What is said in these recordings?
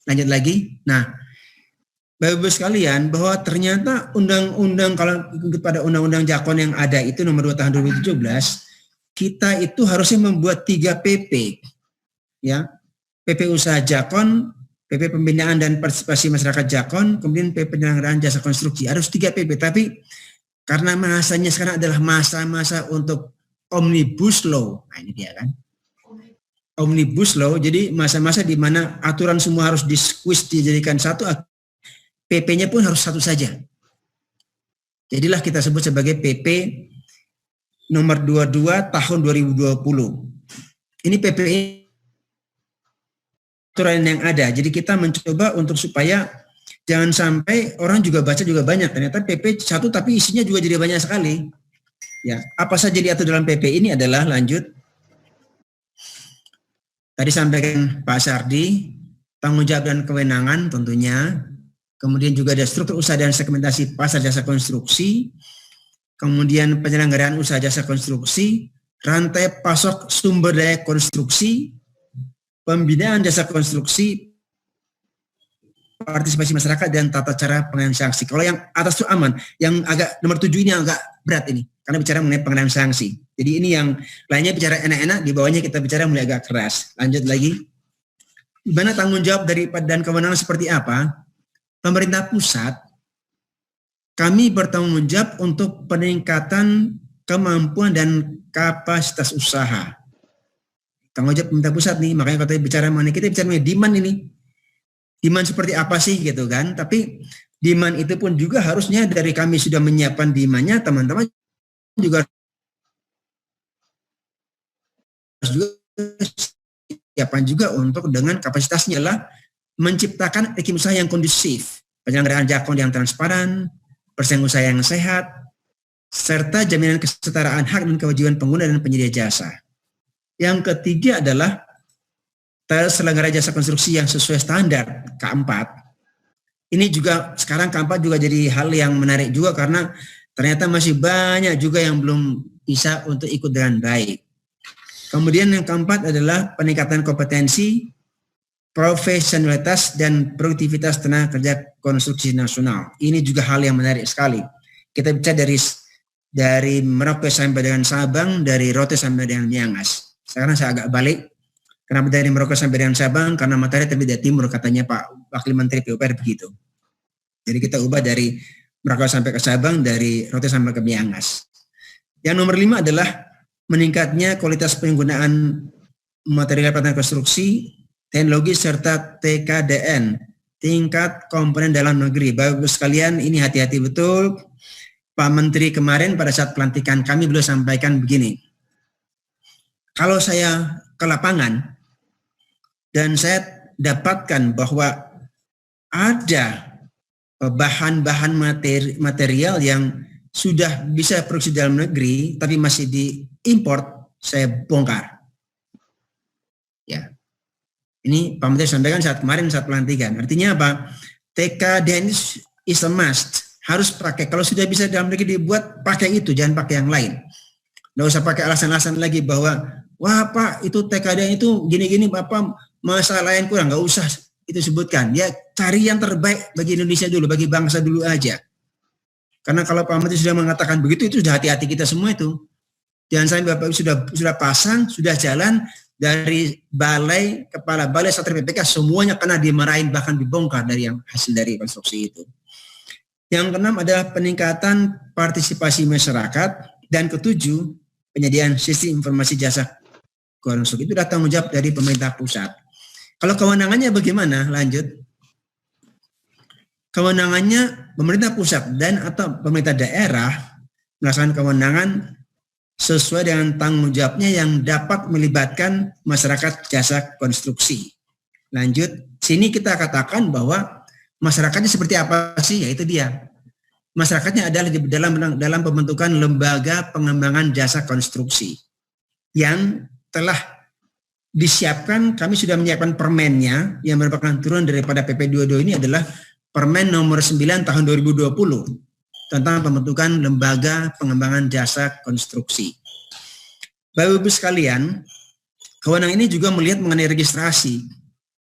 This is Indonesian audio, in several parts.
Lanjut lagi. Nah, Bapak-Ibu sekalian, bahwa ternyata undang-undang, kalau ikut pada undang-undang Jakon yang ada itu nomor 2 tahun 2017, kita itu harusnya membuat 3 PP. Ya. PP usaha Jakon, PP pembinaan dan partisipasi masyarakat Jakon, kemudian PP penyelenggaraan jasa konstruksi. Harus 3 PP, tapi karena masanya sekarang adalah masa-masa untuk Omnibus Law. Nah, ini dia kan. Omnibus Law, jadi masa-masa di mana aturan semua harus di-squeeze dijadikan satu, PP-nya pun harus satu saja. Jadilah kita sebut sebagai PP nomor 22 tahun 2020. Ini PP aturan yang ada. Jadi kita mencoba untuk supaya jangan sampai orang juga baca juga banyak. Ternyata PP satu tapi isinya juga jadi banyak sekali. Ya, apa saja diatur dalam PP ini adalah lanjut. Tadi sampaikan Pak Sardi, tanggung jawab dan kewenangan tentunya. Kemudian juga ada struktur usaha dan segmentasi pasar jasa konstruksi. Kemudian penyelenggaraan usaha jasa konstruksi, rantai pasok sumber daya konstruksi, pembinaan jasa konstruksi, partisipasi masyarakat, dan tata cara pengenaan sanksi. Kalau yang atas itu aman, yang agak nomor 7 ini agak berat ini, karena bicara mengenai pengenaan sanksi. Jadi ini yang lainnya bicara enak-enak, di bawahnya kita bicara mulai agak keras. Lanjut lagi. Di mana tanggung jawab dan kewenangan seperti apa? Pemerintah pusat, kami bertanggung jawab untuk peningkatan kemampuan dan kapasitas usaha. Tanggung jawab pemerintah pusat nih, makanya kita bicara mengenai demand ini. Demand seperti apa sih gitu kan? Tapi demand itu pun juga harusnya dari kami sudah menyiapkan demand-nya, teman-teman juga siapkan juga untuk dengan kapasitasnya lah menciptakan iklim usaha yang kondusif, penyelenggaraan Jakon yang transparan, persaingan usaha yang sehat, serta jaminan kesetaraan hak dan kewajiban pengguna dan penyedia jasa. Yang ketiga adalah terselenggara jasa konstruksi yang sesuai standar, keempat. Ini juga sekarang keempat juga jadi hal yang menarik juga karena ternyata masih banyak juga yang belum bisa untuk ikut dengan baik. Kemudian yang keempat adalah peningkatan kompetensi, profesionalitas dan produktivitas tenaga kerja konstruksi nasional. Ini juga hal yang menarik sekali. Kita bicara dari Merauke sampai dengan Sabang, dari Rote sampai dengan Miangas. Sekarang saya agak balik. Kenapa dari Merauke sampai dengan Sabang? Karena matahari terbit dari timur, katanya Pak Wakil Menteri PUPR begitu. Jadi kita ubah dari Merauke sampai ke Sabang, dari Rote sampai ke Miangas. Yang nomor 5 adalah meningkatnya kualitas penggunaan material peralatan konstruksi, teknologi serta TKDN, tingkat komponen dalam negeri. Bapak-Ibu sekalian, ini hati-hati betul. Pak Menteri kemarin pada saat pelantikan kami beliau sampaikan begini. Kalau saya ke lapangan dan saya dapatkan bahwa ada bahan-bahan material yang sudah bisa produksi dalam negeri tapi masih diimpor, saya bongkar. Ya. Ini Pak Menteri sampaikan saat kemarin saat pelantikan. Artinya apa? TKDN is a must. Harus pakai. Kalau sudah bisa dalam negeri dibuat, pakai itu. Jangan pakai yang lain. Nggak usah pakai alasan-alasan lagi bahwa, wah Pak, itu TKDN itu gini-gini, Bapak masalah yang kurang. Nggak usah itu sebutkan. Ya cari yang terbaik bagi Indonesia dulu, bagi bangsa dulu aja. Karena kalau Pak Menteri sudah mengatakan begitu, itu sudah hati-hati kita semua itu. Jangan sampai Bapak sudah pasang, sudah jalan, dari balai, kepala balai, satria PPK semuanya kena dimarahin bahkan dibongkar dari yang hasil dari konstruksi itu. Yang keenam adalah peningkatan partisipasi masyarakat, dan ketujuh penyediaan sistem informasi jasa konstruksi. Itu adalah tanggung jawab dari pemerintah pusat. Kalau kewenangannya bagaimana? Lanjut. Kewenangannya pemerintah pusat dan atau pemerintah daerah melaksanakan kewenangan sesuai dengan tanggung jawabnya yang dapat melibatkan masyarakat jasa konstruksi. Lanjut, sini kita katakan bahwa masyarakatnya seperti apa sih? Ya itu dia. Masyarakatnya adalah dalam pembentukan lembaga pengembangan jasa konstruksi yang telah disiapkan. Kami sudah menyiapkan permennya yang merupakan turun daripada PP 22 ini adalah Permen nomor 9 tahun 2020. tentang pembentukan lembaga pengembangan jasa konstruksi. Bapak Ibu sekalian, kewenangan ini juga melihat mengenai registrasi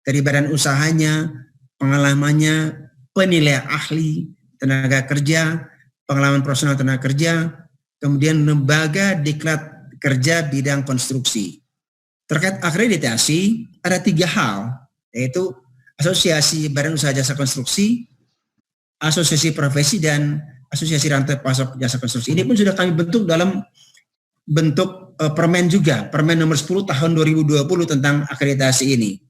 dari badan usahanya, pengalamannya, penilaian ahli, tenaga kerja, pengalaman profesional tenaga kerja, kemudian lembaga diklat kerja bidang konstruksi. Terkait akreditasi, ada 3 hal, yaitu Asosiasi Badan Usaha Jasa Konstruksi, Asosiasi Profesi, dan Asosiasi Rantai Pasok Jasa Konstruksi. Ini pun sudah kami bentuk dalam bentuk permen juga, permen nomor 10 tahun 2020 tentang akreditasi ini.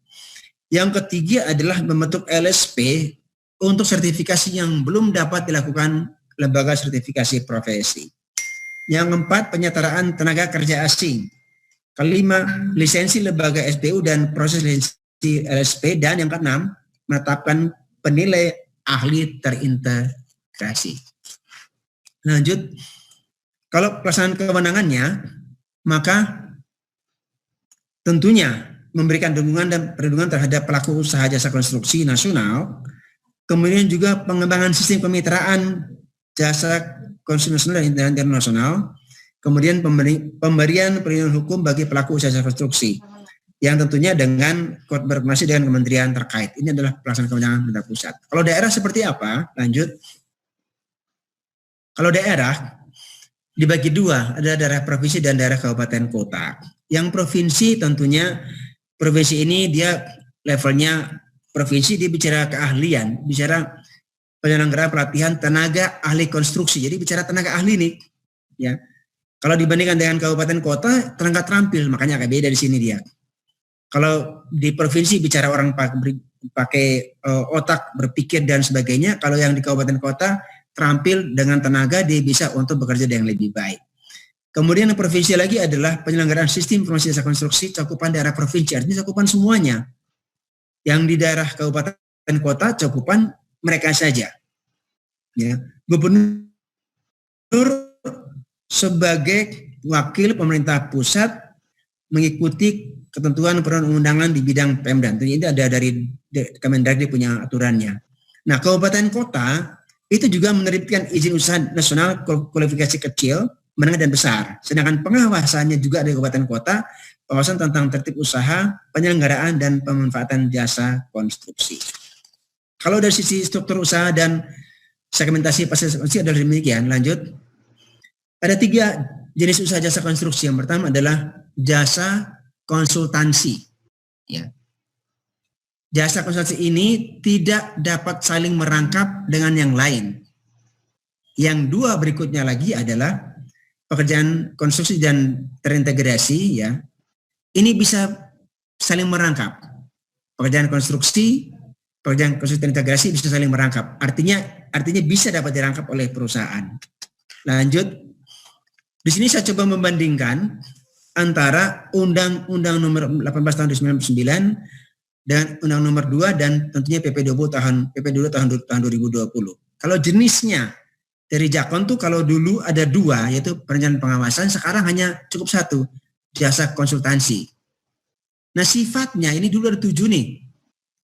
Yang ketiga adalah membentuk LSP untuk sertifikasi yang belum dapat dilakukan lembaga sertifikasi profesi. Yang keempat, penyetaraan tenaga kerja asing. Kelima, lisensi lembaga SPU dan proses lisensi LSP. Dan yang keenam, menetapkan penilai ahli terintegrasi. Lanjut, kalau pelaksanaan kewenangannya, maka tentunya memberikan dukungan dan perlindungan terhadap pelaku usaha jasa konstruksi nasional, kemudian juga pengembangan sistem kemitraan jasa konstruksi nasional dan internasional, kemudian pemberian perlindungan hukum bagi pelaku usaha jasa konstruksi, yang tentunya dengan berkoordinasi dengan kementerian terkait. Ini adalah pelaksanaan kewenangan pemerintah pusat. Kalau daerah seperti apa? Lanjut. Kalau daerah dibagi 2, ada daerah provinsi dan daerah kabupaten kota. Yang provinsi tentunya, provinsi ini dia levelnya provinsi, dia bicara keahlian, bicara penyelenggara pelatihan tenaga ahli konstruksi. Jadi bicara tenaga ahli nih, ya. Kalau dibandingkan dengan kabupaten kota, tenaga terampil, makanya agak beda di sini dia. Kalau di provinsi bicara orang pakai otak, berpikir dan sebagainya. Kalau yang di kabupaten kota terampil dengan tenaga, dia bisa untuk bekerja dengan lebih baik. Kemudian yang provinsi lagi adalah penyelenggaraan sistem informasi jasa konstruksi cakupan daerah provinsi, artinya cakupan semuanya. Yang di daerah kabupaten kota cakupan mereka saja. Ya, gubernur sebagai wakil pemerintah pusat mengikuti ketentuan perundang-undangan di bidang Pemda. Ini ada dari Kemendagri punya aturannya. Nah, kabupaten kota itu juga menerbitkan izin usaha nasional kualifikasi kecil, menengah dan besar. Sedangkan pengawasannya juga dari kabupaten kota, pengawasan tentang tertib usaha, penyelenggaraan dan pemanfaatan jasa konstruksi. Kalau dari sisi struktur usaha dan segmentasi pasar konstruksi adalah demikian. Lanjut. Ada 3 jenis usaha jasa konstruksi. Yang pertama adalah jasa konsultansi. Ya. Jasa konsultansi ini tidak dapat saling merangkap dengan yang lain. Yang 2 berikutnya lagi adalah pekerjaan konstruksi dan terintegrasi. Ya, ini bisa saling merangkap. Pekerjaan konstruksi terintegrasi bisa saling merangkap. Artinya bisa dapat dirangkap oleh perusahaan. Lanjut. Di sini saya coba membandingkan antara Undang-Undang Nomor 18 Tahun 1999 dan Undang Nomor 2 dan tentunya PP 20 tahun 2020. Kalau jenisnya dari Jakon tuh kalau dulu ada 2, yaitu perencanaan pengawasan, sekarang hanya cukup 1, jasa konsultansi. Nah, sifatnya ini dulu ada 7 nih.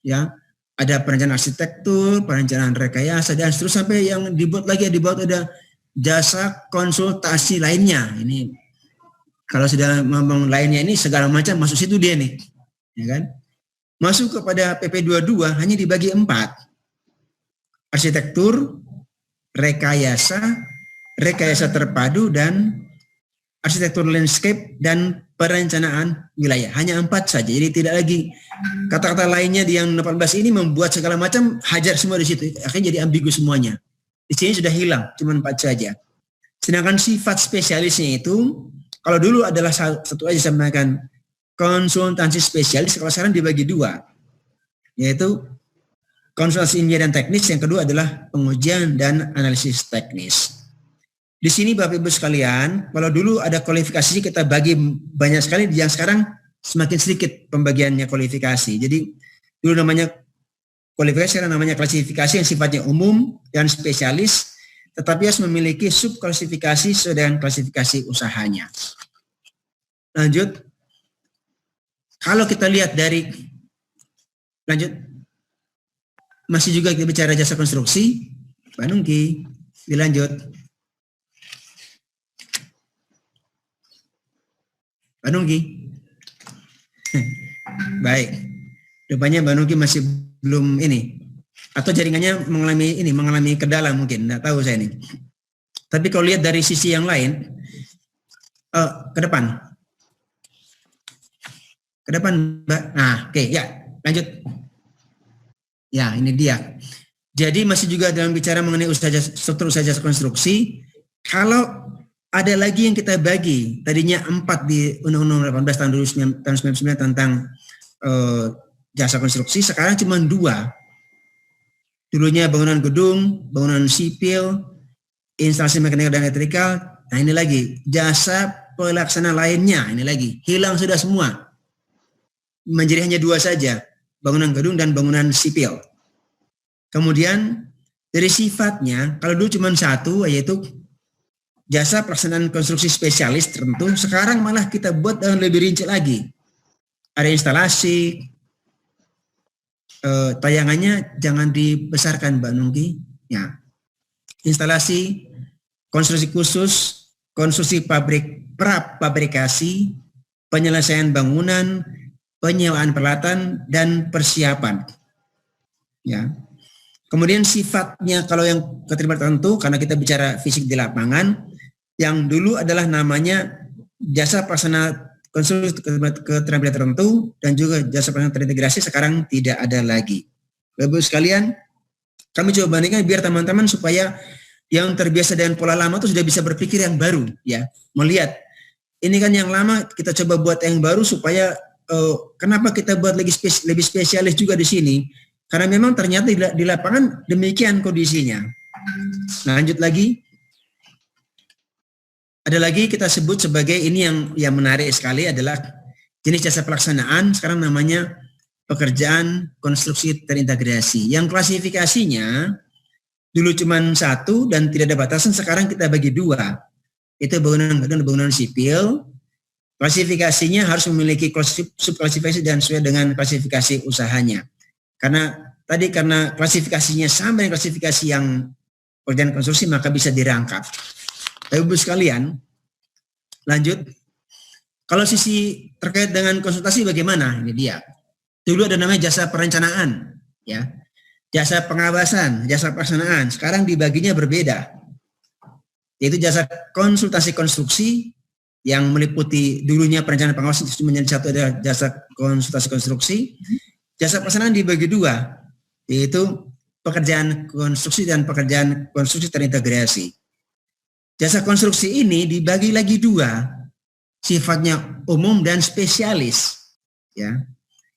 Ya, ada perencanaan arsitektur, perencanaan rekayasa dan seterusnya sampai yang dibuat lagi ada jasa konsultasi lainnya. Ini kalau sudah ngomong lainnya ini segala macam masuk situ dia nih, ya kan? Masuk kepada PP 22 hanya dibagi 4. Arsitektur, rekayasa terpadu dan arsitektur landscape dan perencanaan wilayah. Hanya 4 saja. Jadi tidak lagi kata-kata lainnya di yang 18 ini membuat segala macam hajar semua di situ. Akhirnya jadi ambigu semuanya. Di sini sudah hilang, cuma 4 saja. Sedangkan sifat spesialisnya itu, kalau dulu adalah satu aja sampaikan konsultansi spesialis, kalau sekarang dibagi 2, yaitu konsultasi ilmiah dan teknis, yang kedua adalah pengujian dan analisis teknis. Di sini Bapak Ibu sekalian, kalau dulu ada kualifikasi kita bagi banyak sekali, yang sekarang semakin sedikit pembagiannya kualifikasi. Jadi dulu namanya kualifikasi, sekarang namanya klasifikasi yang sifatnya umum dan spesialis, tetapi harus memiliki subklasifikasi sesuai dengan klasifikasi usahanya. Lanjut. Kalau kita lihat dari, lanjut. Masih juga kita bicara jasa konstruksi, Pak Nungki. Dilanjut. Pak Nungki. Baik. Rupanya Mbak Nungki masih belum ini. Atau jaringannya mengalami kendala mungkin. Nggak tahu saya ini. Tapi kalau lihat dari sisi yang lain, ke depan. Ke depan, Mbak. Nah, oke, ya. Lanjut. Ya, ini dia. Jadi masih juga dalam bicara mengenai struktur usaha jasa konstruksi, kalau ada lagi yang kita bagi, tadinya 4 di Undang-Undang 18 tahun 1999 tentang jasa konstruksi, sekarang cuma 2. Dulunya bangunan gedung, bangunan sipil, instalasi mekanikal dan elektrikal. Nah ini lagi, jasa pelaksana lainnya, ini lagi, hilang sudah semua. Menjadi hanya 2 saja, bangunan gedung dan bangunan sipil. Kemudian dari sifatnya, kalau dulu cuma 1, yaitu jasa pelaksanaan konstruksi spesialis tertentu, sekarang malah kita buat dengan lebih rinci lagi. Ada instalasi, tayangannya jangan dibesarkan Mbak Nungki. Ya. Instalasi, konstruksi khusus, konstruksi pabrikasi, penyelesaian bangunan, penyewaan peralatan, dan persiapan. Ya. Kemudian sifatnya kalau yang keterlibatan tertentu, karena kita bicara fisik di lapangan, yang dulu adalah namanya jasa pelaksana konstruksi keterampilan tertentu dan juga jasa pelaksana terintegrasi, sekarang tidak ada lagi. Bapak-Ibu sekalian, kami coba bandingkan biar teman-teman supaya yang terbiasa dengan pola lama itu sudah bisa berpikir yang baru, ya. Melihat ini kan yang lama, kita coba buat yang baru supaya kenapa kita buat lebih spesialis juga di sini? Karena memang ternyata di lapangan demikian kondisinya. Nah, lanjut lagi. Ada lagi kita sebut sebagai ini yang menarik sekali adalah jenis jasa pelaksanaan, sekarang namanya pekerjaan konstruksi terintegrasi. Yang klasifikasinya dulu cuma 1 dan tidak ada batasan, sekarang kita bagi 2. Itu bangunan gedung dan bangunan sipil. Klasifikasinya harus memiliki subklasifikasi dan sesuai dengan klasifikasi usahanya. Karena klasifikasinya sama dengan klasifikasi yang pekerjaan konstruksi, maka bisa dirangkap. Ibu sekalian, lanjut. Kalau sisi terkait dengan konsultasi bagaimana? Ini dia. Dulu ada namanya jasa perencanaan, ya, jasa pengawasan, jasa pelaksanaan. Sekarang dibaginya berbeda. Yaitu jasa konsultasi konstruksi yang meliputi dulunya perencanaan pengawasan itu menjadi 1 adalah jasa konsultasi konstruksi. Jasa pelaksanaan dibagi 2, yaitu pekerjaan konstruksi dan pekerjaan konstruksi terintegrasi. Jasa konstruksi ini dibagi lagi 2, sifatnya umum dan spesialis. Ya,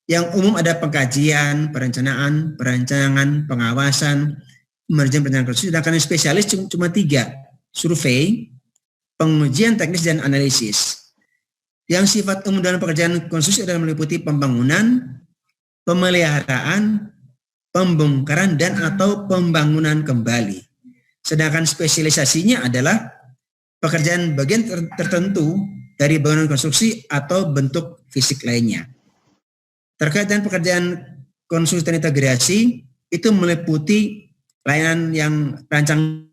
yang umum ada pengkajian, perencanaan, perancangan, pengawasan, manajemen perencanaan konstruksi. Sedangkan yang spesialis cuma 3, survei, pengujian teknis dan analisis. Yang sifat umum dalam pekerjaan konstruksi adalah meliputi pembangunan, pemeliharaan, pembongkaran dan atau pembangunan kembali. Sedangkan spesialisasinya adalah pekerjaan bagian tertentu dari bangunan konstruksi atau bentuk fisik lainnya. Terkait dengan pekerjaan konstruksi terintegrasi, itu meliputi layanan yang rancang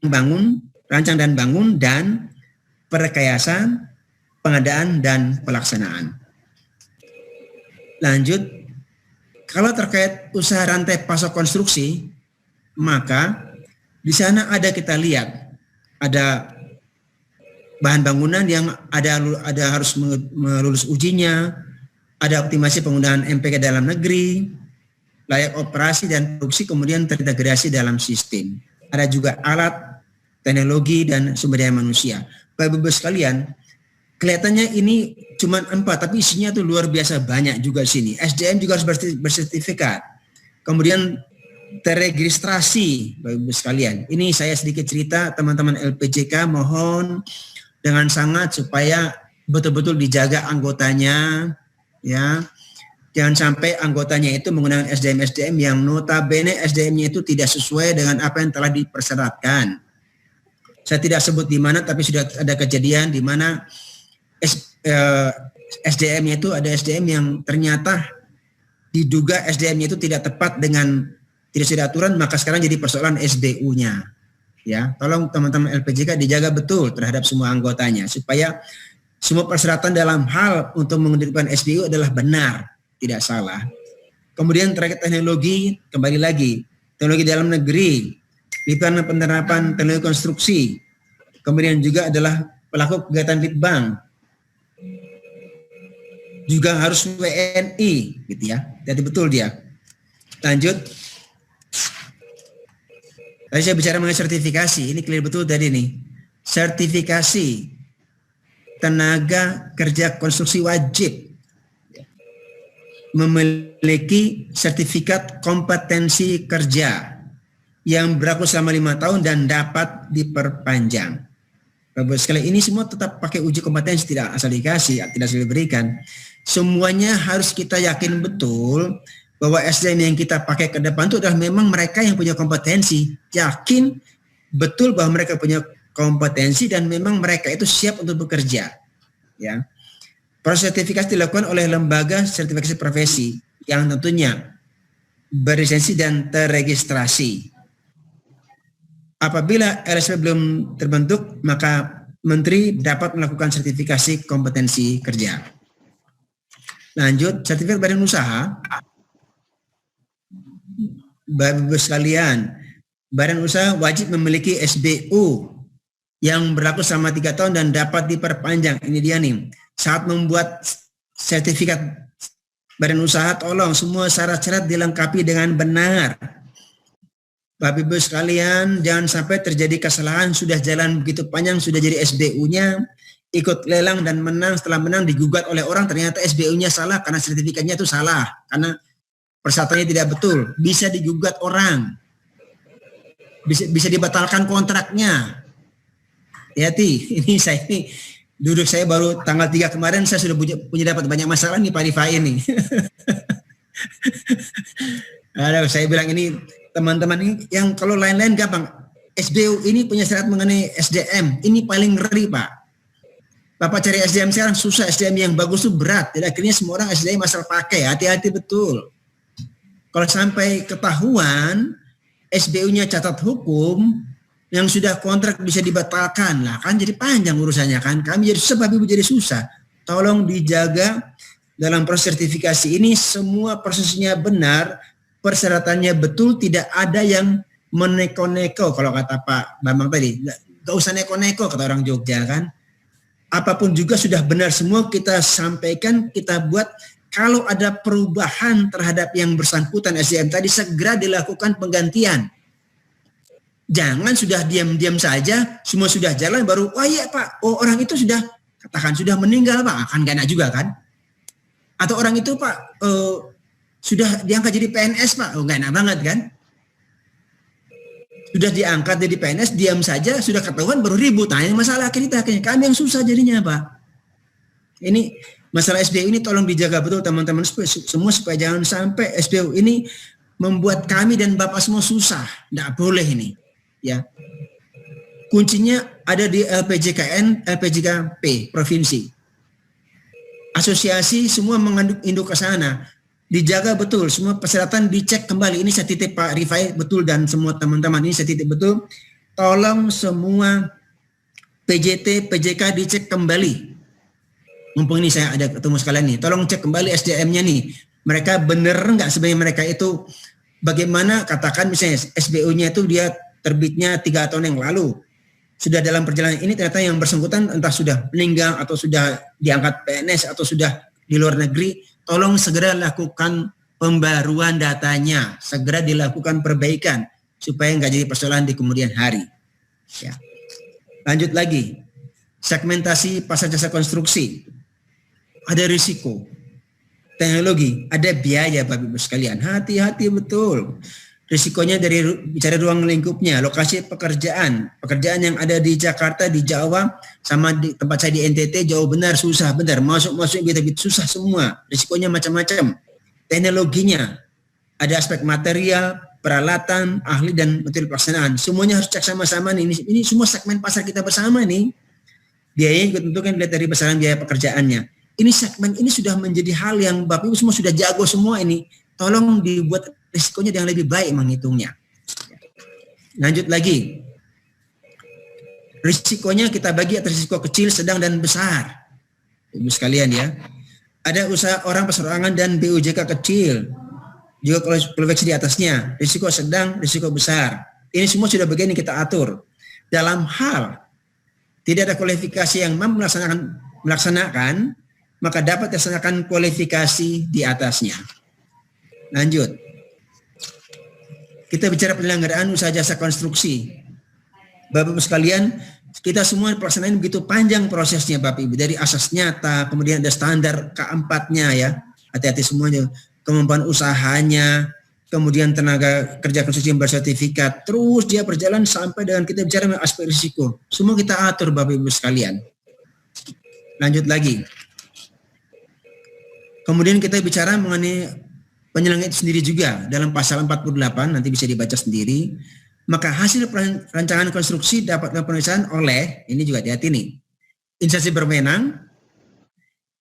dan bangun, dan perekayasa, pengadaan, dan pelaksanaan. Lanjut, kalau terkait usaha rantai pasok konstruksi, maka di sana kita lihat ada bahan bangunan yang ada harus melulus ujinya, ada optimasi penggunaan MPK dalam negeri, layak operasi dan produksi, kemudian terintegrasi dalam sistem. Ada juga alat, teknologi dan sumber daya manusia. Bapak-Ibu sekalian, kelihatannya ini cuma 4, tapi isinya tuh luar biasa banyak juga di sini. SDM juga harus bersertifikat. Kemudian terregistrasi, Bapak-Ibu sekalian. Ini saya sedikit cerita, teman-teman LPJK mohon dengan sangat supaya betul-betul dijaga anggotanya, ya. Jangan sampai anggotanya itu menggunakan SDM yang notabene SDM-nya itu tidak sesuai dengan apa yang telah dipersyaratkan. Saya tidak sebut di mana, tapi sudah ada kejadian di mana SDM-nya itu ada SDM yang ternyata diduga SDM-nya itu tidak tepat dengan tidak sesuai aturan, maka sekarang jadi persoalan SDU-nya. Ya, tolong teman-teman LPJK dijaga betul terhadap semua anggotanya supaya semua persyaratan dalam hal untuk menerbitkan SBU adalah benar, tidak salah. Kemudian terkait teknologi, kembali lagi, teknologi dalam negeri, litbang penerapan teknologi konstruksi, kemudian juga adalah pelaku kegiatan litbang, juga harus WNI, gitu ya. Jadi betul dia. Lanjut. Tadi saya bicara mengenai sertifikasi, ini clear betul tadi nih. Sertifikasi tenaga kerja konstruksi wajib memiliki sertifikat kompetensi kerja yang berlaku selama 5 tahun dan dapat diperpanjang. Bapak sekali ini semua tetap pakai uji kompetensi, tidak asal dikasih, tidak asal diberikan. Semuanya harus kita yakin betul bahwa SDM yang kita pakai ke depan itu adalah memang mereka yang punya kompetensi. Yakin betul bahwa mereka punya kompetensi dan memang mereka itu siap untuk bekerja. Ya. Proses sertifikasi dilakukan oleh lembaga sertifikasi profesi yang tentunya berlisensi dan terregistrasi. Apabila LSP belum terbentuk, maka Menteri dapat melakukan sertifikasi kompetensi kerja. Lanjut, sertifikat badan usaha. Bapak-Ibu sekalian, badan usaha wajib memiliki SBU yang berlaku selama 3 tahun dan dapat diperpanjang. Ini dia nih. Saat membuat sertifikat badan usaha, tolong semua syarat-syarat dilengkapi dengan benar. Bapak-Ibu sekalian, jangan sampai terjadi kesalahan, sudah jalan begitu panjang, sudah jadi SBU-nya, ikut lelang dan menang, setelah menang digugat oleh orang, ternyata SBU-nya salah karena sertifikatnya itu salah, karena persyaratannya tidak betul, bisa digugat orang, bisa dibatalkan kontraknya. Hati-hati, ini duduk saya baru tanggal 3 kemarin, saya sudah punya dapat banyak masalah nih Pak Rifai ini. Aduh, saya bilang ini teman-teman ini yang kalau lain-lain gampang. SBU ini punya syarat mengenai SDM, ini paling ngeri Pak. Bapak cari SDM sekarang susah, SDM yang bagus itu berat. Jadi akhirnya semua orang SDM asal pakai, hati-hati betul. Kalau sampai ketahuan SBU-nya catat hukum, yang sudah kontrak bisa dibatalkan lah, kan jadi panjang urusannya kan. Kami jadi susah, Bapak Ibu jadi susah. Tolong dijaga dalam proses sertifikasi ini semua prosesnya benar, persyaratannya betul, tidak ada yang meneko-neko kalau kata Pak Bambang tadi. Gak usah neko-neko kata orang Jogja kan. Apapun juga sudah benar semua kita sampaikan, kita buat. Kalau ada perubahan terhadap yang bersangkutan SDM tadi, segera dilakukan penggantian. Jangan sudah diam-diam saja, semua sudah jalan baru, wah iya Pak, oh orang itu sudah, katakan sudah meninggal Pak, akan gak enak juga kan? Atau orang itu Pak, sudah diangkat jadi PNS Pak, oh gak enak banget kan? Sudah diangkat jadi PNS, diam saja, sudah ketahuan baru ribut, nah ini masalah kita, kami yang susah jadinya Pak. Ini masalah SBU ini tolong dijaga betul teman-teman semua supaya jangan sampai SBU ini membuat kami dan Bapak semua susah, gak boleh ini. Ya, kuncinya ada di LPJKN, LPJKP provinsi. Asosiasi semua menginduk ke sana. Dijaga betul, semua persyaratan dicek kembali. Ini saya titip Pak Rifai betul dan semua teman-teman ini saya titip betul. Tolong semua PJT, PJK dicek kembali. Mumpung ini saya ada ketemu sekalian nih. Tolong cek kembali SDM-nya nih. Mereka bener nggak sebenarnya mereka itu bagaimana katakan misalnya SBU-nya itu dia terbitnya 3 tahun yang lalu. Sudah dalam perjalanan ini ternyata yang bersangkutan entah sudah meninggal atau sudah diangkat PNS atau sudah di luar negeri, tolong segera lakukan pembaruan datanya, segera dilakukan perbaikan supaya nggak jadi persoalan di kemudian hari. Ya. Lanjut lagi, segmentasi pasar jasa konstruksi, ada risiko, teknologi, ada biaya Bapak Ibu sekalian, hati-hati betul. Risikonya dari bicara ruang lingkupnya, lokasi pekerjaan yang ada di Jakarta, di Jawa, sama di tempat saya di NTT jauh benar susah, benar masuk bit susah semua. Risikonya macam-macam. Teknologinya, ada aspek material, peralatan, ahli dan material pelaksanaan. Semuanya harus cek sama-sama nih. Ini semua segmen pasar kita bersama nih. Biayanya ditentukan dilihat dari besaran biaya pekerjaannya. Ini segmen ini sudah menjadi hal yang Bapak Ibu semua sudah jago semua ini. Tolong dibuat risikonya yang lebih baik menghitungnya. Lanjut lagi. Risikonya kita bagi atas risiko kecil, sedang, dan besar. Ibu sekalian ya. Ada usaha orang perseorangan dan BUJK kecil. Juga kualifikasi di atasnya. Risiko sedang, risiko besar. Ini semua sudah bagian yang kita atur. Dalam hal tidak ada kualifikasi yang mampu melaksanakan, maka dapat dilaksanakan kualifikasi di atasnya. Lanjut. Kita bicara penyelenggaraan usaha jasa konstruksi. Bapak-Ibu sekalian, kita semua pelaksanaan begitu panjang prosesnya Bapak Ibu. Dari asas nyata, kemudian ada standar K4-nya ya. Hati-hati semuanya. Kemampuan usahanya, kemudian tenaga kerja konstruksi yang bersertifikat. Terus dia berjalan sampai dengan kita bicara mengenai aspek risiko. Semua kita atur Bapak Ibu sekalian. Lanjut lagi. Kemudian kita bicara mengenai penyelenggaraan itu sendiri juga. Dalam pasal 48, nanti bisa dibaca sendiri. Maka hasil rancangan konstruksi dapat dilakukan oleh, ini juga hati-hati nih, instansi berwenang,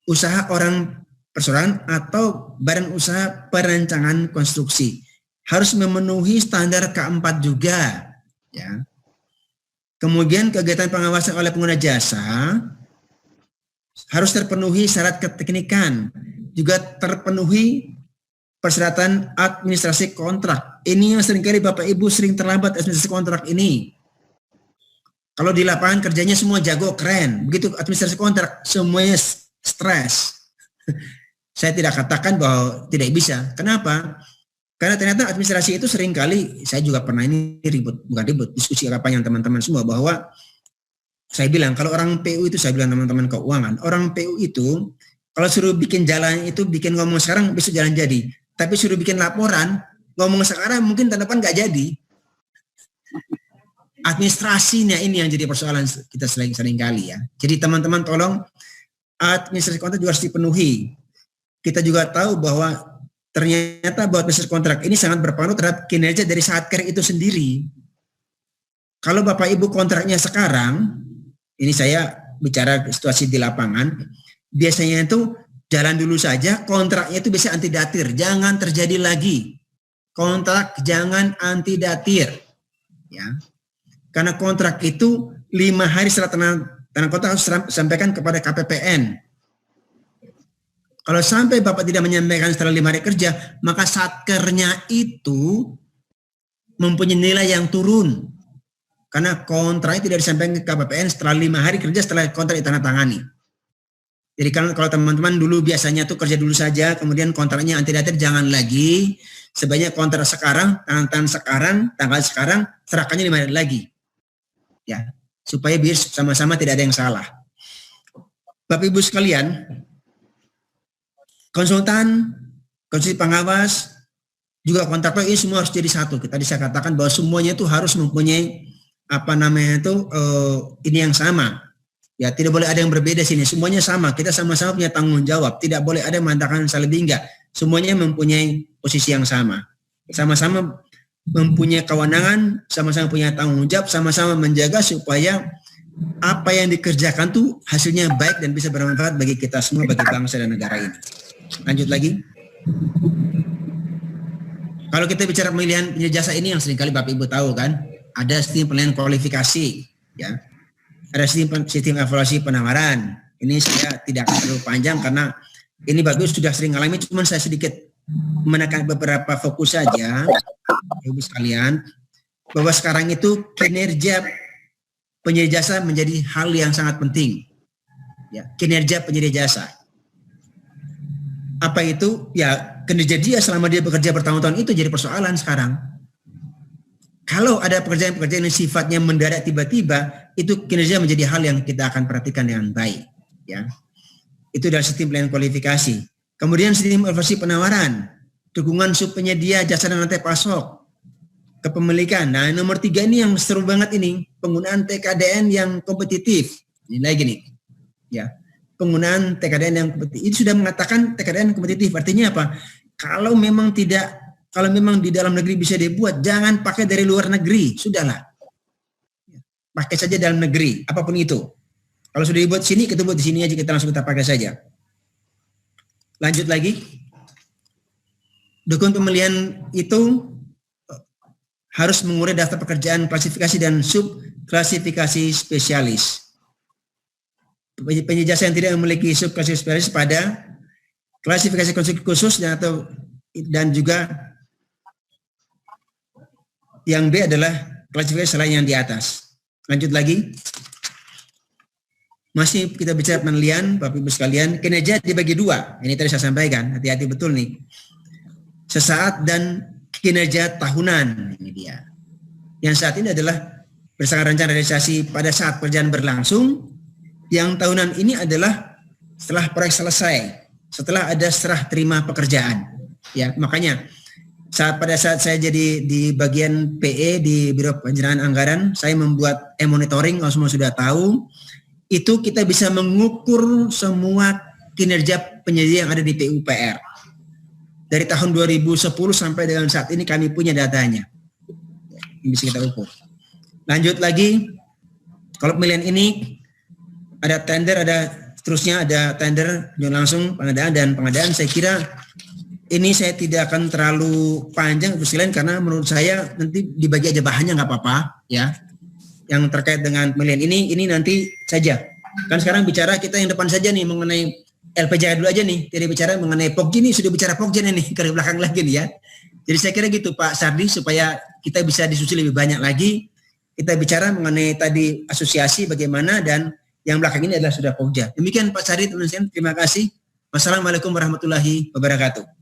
usaha orang perseorangan atau badan usaha perancangan konstruksi. Harus memenuhi standar K4 juga. Ya. Kemudian kegiatan pengawasan oleh pengguna jasa harus terpenuhi syarat keteknikan, juga terpenuhi persyaratan administrasi kontrak. Ini yang seringkali Bapak Ibu sering terlambat administrasi kontrak ini. Kalau di lapangan kerjanya semua jago, keren. Begitu administrasi kontrak, semuanya stres. Saya tidak katakan bahwa tidak bisa. Kenapa? Karena ternyata administrasi itu seringkali, saya juga pernah ini bukan ribut, diskusi lapangan teman-teman semua, bahwa saya bilang, kalau orang PU itu, saya bilang teman-teman keuangan, orang PU itu, kalau suruh bikin jalan itu, bikin ngomong sekarang, besok jalan jadi. Tapi suruh bikin laporan, ngomong sekarang mungkin tahun depan nggak jadi. Administrasinya ini yang jadi persoalan kita sering kali ya. Jadi teman-teman tolong administrasi kontrak juga harus dipenuhi. Kita juga tahu bahwa ternyata bahwa administrasi kontrak ini sangat berpengaruh terhadap kinerja dari Satker itu sendiri. Kalau Bapak Ibu kontraknya sekarang, ini saya bicara situasi di lapangan, biasanya itu jalan dulu saja, kontraknya itu bisa antidatir, jangan terjadi lagi. Kontrak jangan antidatir. Ya. Karena kontrak itu 5 hari setelah tanda kontrak harus sampaikan kepada KPPN. Kalau sampai Bapak tidak menyampaikan setelah 5 hari kerja, maka satkernya itu mempunyai nilai yang turun. Karena kontraknya tidak disampaikan ke KPPN setelah 5 hari kerja setelah kontrak ditandatangani. Jadi kalau teman-teman dulu biasanya tuh kerja dulu saja, kemudian kontraknya antidatir, jangan lagi. Sebanyak kontrak sekarang, tanggal sekarang, serahkannya 5 hari lagi. Ya, supaya biar sama-sama tidak ada yang salah. Bapak Ibu sekalian, konsultan, konsultasi pengawas, juga kontraktor ini semua harus jadi satu. Tadi saya katakan bahwa semuanya itu harus mempunyai ini yang sama. Ya, tidak boleh ada yang berbeda sini. Semuanya sama. Kita sama-sama punya tanggung jawab. Tidak boleh ada yang mengatakan salah lebih enggak. Semuanya mempunyai posisi yang sama. Sama-sama mempunyai kewenangan, sama-sama punya tanggung jawab, sama-sama menjaga supaya apa yang dikerjakan tuh hasilnya baik dan bisa bermanfaat bagi kita semua, bagi bangsa dan negara ini. Lanjut lagi. Kalau kita bicara pemilihan penyedia jasa ini yang seringkali Bapak Ibu tahu kan, ada sistem penilaian kualifikasi, ya. Ada sistem evaluasi penawaran. Ini saya tidak terlalu panjang karena ini bagus sudah sering alami, cuma saya sedikit menekan beberapa fokus saja, Ibu sekalian, bahwa sekarang itu kinerja penyedia jasa menjadi hal yang sangat penting. Ya, kinerja penyedia jasa. Apa itu? Ya, kinerja dia selama dia bekerja bertahun-tahun itu jadi persoalan sekarang. Kalau ada pekerjaan-pekerjaan yang sifatnya mendadak tiba-tiba, itu kinerja menjadi hal yang kita akan perhatikan dengan baik. Ya, itu adalah sistem pelayanan kualifikasi. Kemudian sistem evaluasi penawaran, dukungan subpenyedia jasa dan rantai pasok, kepemilikan. Nah, nomor 3 ini yang seru banget ini, penggunaan TKDN yang kompetitif. Ini lagi nih, ya, penggunaan TKDN yang kompetitif. Itu sudah mengatakan TKDN kompetitif. Artinya apa? Kalau memang di dalam negeri bisa dibuat, jangan pakai dari luar negeri. Sudahlah. Pakai saja dalam negeri, apapun itu. Kalau sudah dibuat sini, kita buat di sini aja, kita langsung kita pakai saja. Lanjut lagi. Dokumen pemilihan itu harus mengurai daftar pekerjaan klasifikasi dan subklasifikasi spesialis. Penyedia jasa yang tidak memiliki subklasifikasi spesialis pada klasifikasi khusus dan juga yang B adalah klasifikasi selain yang di atas. Lanjut lagi. Masih kita bicara penilaian, Bapak Ibu sekalian, kinerja dibagi dua. Ini tadi saya sampaikan, hati-hati betul nih. Sesaat dan kinerja tahunan, ini dia. Yang saat ini adalah berdasarkan rencana realisasi pada saat pekerjaan berlangsung. Yang tahunan ini adalah setelah proyek selesai, setelah ada serah terima pekerjaan. Ya, makanya pada saat saya jadi di bagian PE di Biro Perencanaan Anggaran, saya membuat monitoring, kalau semua sudah tahu. Itu kita bisa mengukur semua kinerja penyedia yang ada di PUPR. Dari tahun 2010 sampai dengan saat ini kami punya datanya. Ini bisa kita ukur. Lanjut lagi, kalau pemilihan ini ada tender, ada seterusnya, ada tender, langsung pengadaan dan pengadaan. Saya kira ini saya tidak akan terlalu panjang karena menurut saya nanti dibagi aja bahannya nggak apa-apa ya. Yang terkait dengan pemilihan ini nanti saja. Kan sekarang bicara kita yang depan saja nih mengenai LPJK dulu aja nih. Jadi bicara mengenai POKJ nih, sudah bicara POKJ nih ke belakang lagi nih ya. Jadi saya kira gitu Pak Sardi, supaya kita bisa diskusi lebih banyak lagi. Kita bicara mengenai tadi asosiasi bagaimana, dan yang belakang ini adalah sudah POKJ. Demikian Pak Sardi, teman-teman, terima kasih. Wassalamualaikum warahmatullahi wabarakatuh.